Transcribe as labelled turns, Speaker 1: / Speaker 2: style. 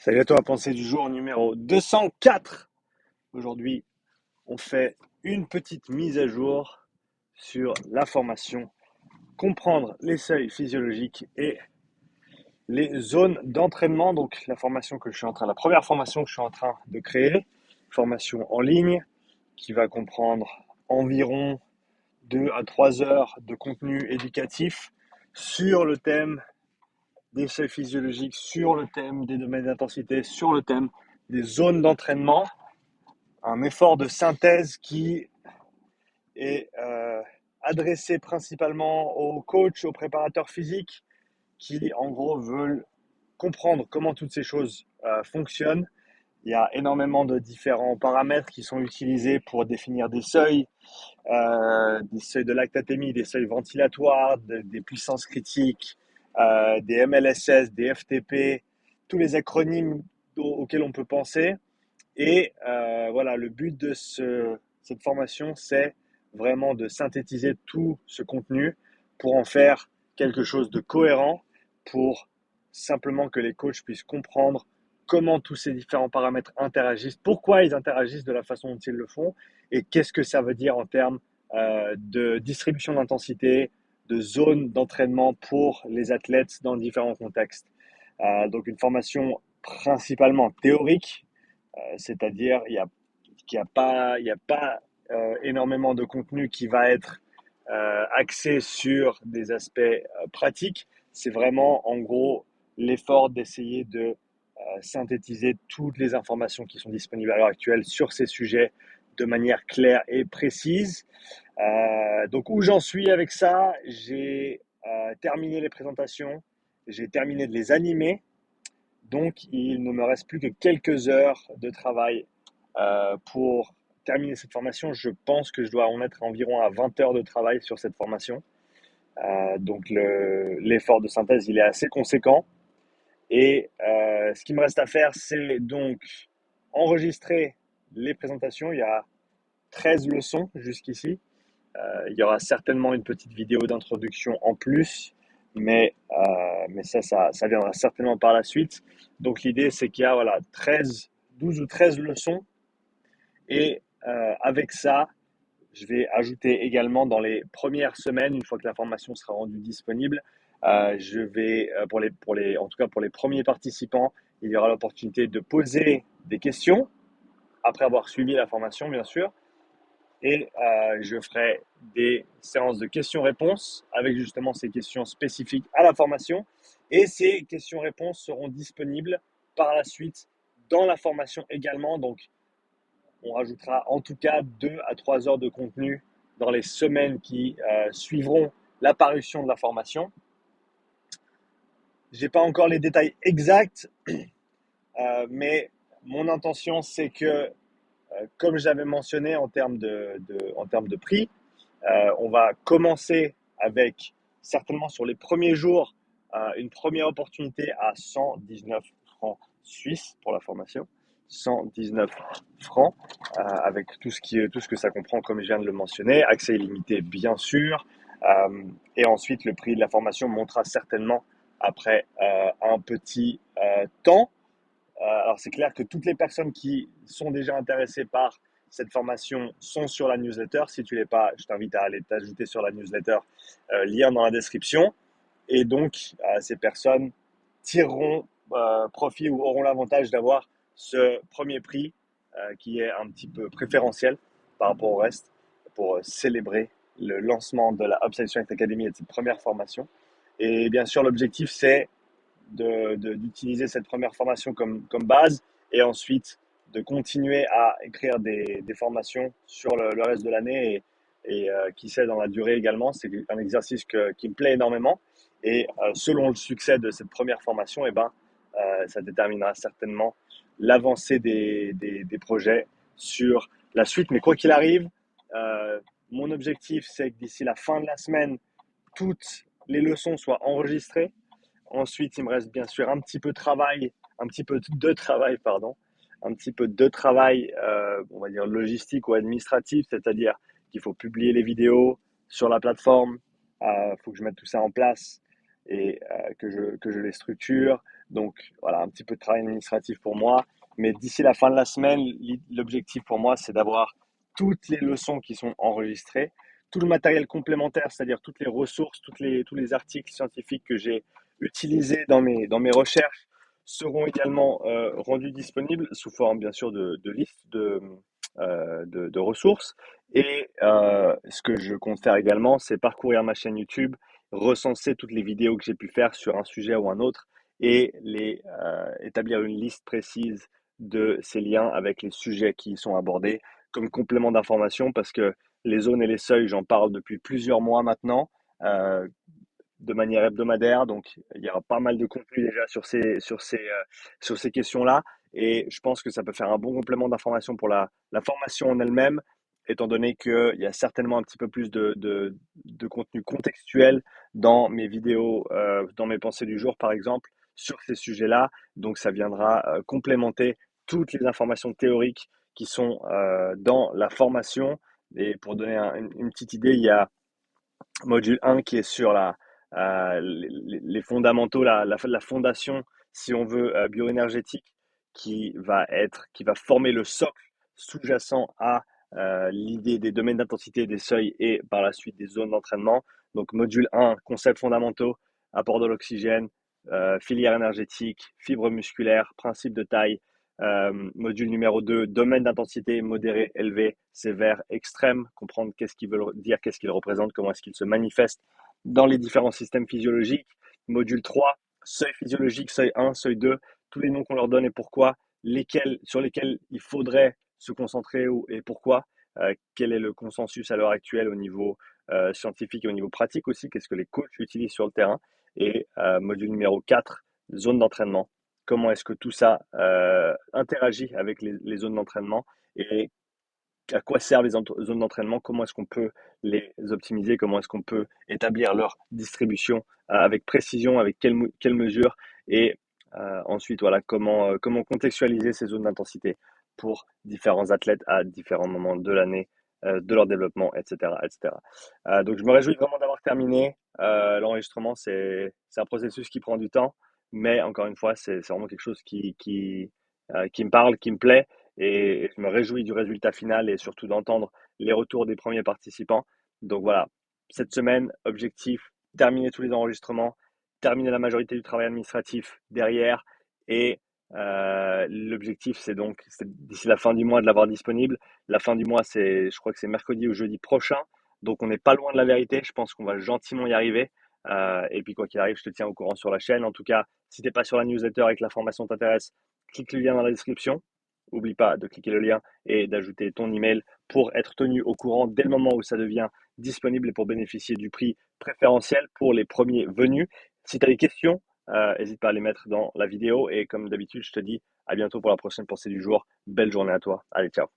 Speaker 1: Salut à toi, pensée du jour numéro 204. Aujourd'hui, on fait une petite mise à jour sur la formation, comprendre les seuils physiologiques et les zones d'entraînement. Donc, la première formation que je suis en train de créer, formation en ligne qui va comprendre environ 2 à 3 heures de contenu éducatif sur le thème des seuils physiologiques, sur le thème des domaines d'intensité, sur le thème des zones d'entraînement, un effort de synthèse qui est adressé principalement aux coachs, aux préparateurs physiques qui, en gros, veulent comprendre comment toutes ces choses fonctionnent. Il y a énormément de différents paramètres qui sont utilisés pour définir des seuils de lactatémie, des seuils ventilatoires, des puissances critiques, des MLSS, des FTP, tous les acronymes auxquels on peut penser. Et voilà, le but de cette formation, c'est vraiment de synthétiser tout ce contenu pour en faire quelque chose de cohérent, pour simplement que les coachs puissent comprendre comment tous ces différents paramètres interagissent, pourquoi ils interagissent de la façon dont ils le font, et qu'est-ce que ça veut dire en termes de distribution d'intensité, de zone d'entraînement pour les athlètes dans différents contextes. Donc une formation principalement théorique, c'est-à-dire il y a pas énormément de contenu qui va être axé sur des aspects pratiques. C'est vraiment en gros l'effort d'essayer de synthétiser toutes les informations qui sont disponibles à l'heure actuelle sur ces sujets de manière claire et précise. Donc où j'en suis avec ça, j'ai terminé les présentations, j'ai terminé de les animer, donc il ne me reste plus que quelques heures de travail pour terminer cette formation. Je pense que je dois en être environ à 20 heures de travail sur cette formation. Donc l'effort de synthèse, il est assez conséquent. Et ce qui me reste à faire, c'est donc enregistrer les présentations. Il y a 13 leçons jusqu'ici. Il y aura certainement une petite vidéo d'introduction en plus, mais ça viendra certainement par la suite. Donc l'idée, c'est qu'il y a voilà, 12 ou 13 leçons. Et avec ça, je vais ajouter également dans les premières semaines, une fois que la formation sera rendue disponible, je vais, en tout cas pour les premiers participants, il y aura l'opportunité de poser des questions, après avoir suivi la formation, bien sûr. Et je ferai des séances de questions-réponses avec justement ces questions spécifiques à la formation. Et ces questions-réponses seront disponibles par la suite dans la formation également. Donc, on rajoutera en tout cas 2 à 3 heures de contenu dans les semaines qui suivront l'apparition de la formation. Je n'ai pas encore les détails exacts, mais mon intention, c'est que, comme j'avais mentionné en termes de prix, on va commencer avec, certainement sur les premiers jours, une première opportunité à 119 francs suisses pour la formation. 119 francs, avec tout ce que ça comprend, comme je viens de le mentionner. Accès illimité, bien sûr. Et ensuite, le prix de la formation montera certainement après un petit temps. Alors, c'est clair que toutes les personnes qui sont déjà intéressées par cette formation sont sur la newsletter. Si tu l'es pas, je t'invite à aller t'ajouter sur la newsletter, lien dans la description. Et donc, ces personnes tireront profit ou auront l'avantage d'avoir ce premier prix qui est un petit peu préférentiel par rapport au reste pour célébrer le lancement de la Upside Strength Academy et de cette première formation. Et bien sûr, l'objectif, c'est d'utiliser cette première formation comme base et ensuite de continuer à écrire des formations sur le reste de l'année et qui sait dans la durée également. C'est un exercice qui me plaît énormément et selon le succès de cette première formation, eh ben, ça déterminera certainement l'avancée des projets sur la suite. Mais quoi qu'il arrive, mon objectif, c'est que d'ici la fin de la semaine, toutes les leçons soient enregistrées. Ensuite, il me reste bien sûr un petit peu de travail, pardon, un petit peu de travail, on va dire logistique ou administratif, c'est-à-dire qu'il faut publier les vidéos sur la plateforme, il faut que je mette tout ça en place, et que je les structure. Donc voilà, un petit peu de travail administratif pour moi. Mais d'ici la fin de la semaine, l'objectif pour moi, c'est d'avoir toutes les leçons qui sont enregistrées, tout le matériel complémentaire, c'est-à-dire toutes les ressources, tous les articles scientifiques que j'ai utilisés dans mes recherches seront également rendus disponibles sous forme, bien sûr, de liste de ressources. Et ce que je compte faire également, c'est parcourir ma chaîne YouTube, recenser toutes les vidéos que j'ai pu faire sur un sujet ou un autre et établir une liste précise de ces liens avec les sujets qui y sont abordés comme complément d'information parce que les zones et les seuils, j'en parle depuis plusieurs mois maintenant. Euh, de manière hebdomadaire. Donc, il y aura pas mal de contenu déjà sur ces questions-là. Et je pense que ça peut faire un bon complément d'information pour la formation en elle-même, étant donné qu'il y a certainement un petit peu plus de contenu contextuel dans mes vidéos, dans mes pensées du jour, par exemple, sur ces sujets-là. Donc, ça viendra complémenter toutes les informations théoriques qui sont dans la formation. Et pour donner une petite idée, il y a module 1 qui est sur les fondamentaux, la fondation, si on veut, bioénergétique, qui va former le socle sous-jacent à l'idée des domaines d'intensité, des seuils et par la suite des zones d'entraînement. Donc, module 1, concepts fondamentaux, apport de l'oxygène, filière énergétique, fibres musculaires, principe de taille. Module numéro 2, domaine d'intensité modéré, élevé, sévère, extrême, comprendre qu'est-ce qu'ils veulent dire, qu'est-ce qu'ils représentent, comment est-ce qu'ils se manifestent dans les différents systèmes physiologiques. Module 3, seuil physiologique, seuil 1, seuil 2, tous les noms qu'on leur donne et pourquoi, sur lesquels il faudrait se concentrer et pourquoi, quel est le consensus à l'heure actuelle au niveau scientifique et au niveau pratique aussi, qu'est-ce que les coachs utilisent sur le terrain. Et module numéro 4, zone d'entraînement, comment est-ce que tout ça interagit avec les zones d'entraînement et à quoi servent les zones d'entraînement, comment est-ce qu'on peut les optimiser, comment est-ce qu'on peut établir leur distribution avec précision, avec quelle mesure et ensuite voilà comment contextualiser ces zones d'intensité pour différents athlètes à différents moments de l'année, de leur développement, etc. etc. Donc je me réjouis vraiment d'avoir terminé. L'enregistrement, c'est un processus qui prend du temps, mais encore une fois, c'est vraiment quelque chose qui me parle, qui me plaît, et je me réjouis du résultat final et surtout d'entendre les retours des premiers participants. Donc voilà, cette semaine, objectif, terminer tous les enregistrements, terminer la majorité du travail administratif derrière et l'objectif, c'est d'ici la fin du mois de l'avoir disponible. La fin du mois, je crois que c'est mercredi ou jeudi prochain. Donc on n'est pas loin de la vérité. Je pense qu'on va gentiment y arriver. Et puis quoi qu'il arrive, je te tiens au courant sur la chaîne. En tout cas, si tu n'es pas sur la newsletter et que la formation t'intéresse, clique le lien dans la description. N'oublie pas de cliquer le lien et d'ajouter ton email pour être tenu au courant dès le moment où ça devient disponible et pour bénéficier du prix préférentiel pour les premiers venus. Si tu as des questions, n'hésite pas à les mettre dans la vidéo. Et comme d'habitude, je te dis à bientôt pour la prochaine pensée du jour. Belle journée à toi. Allez, ciao.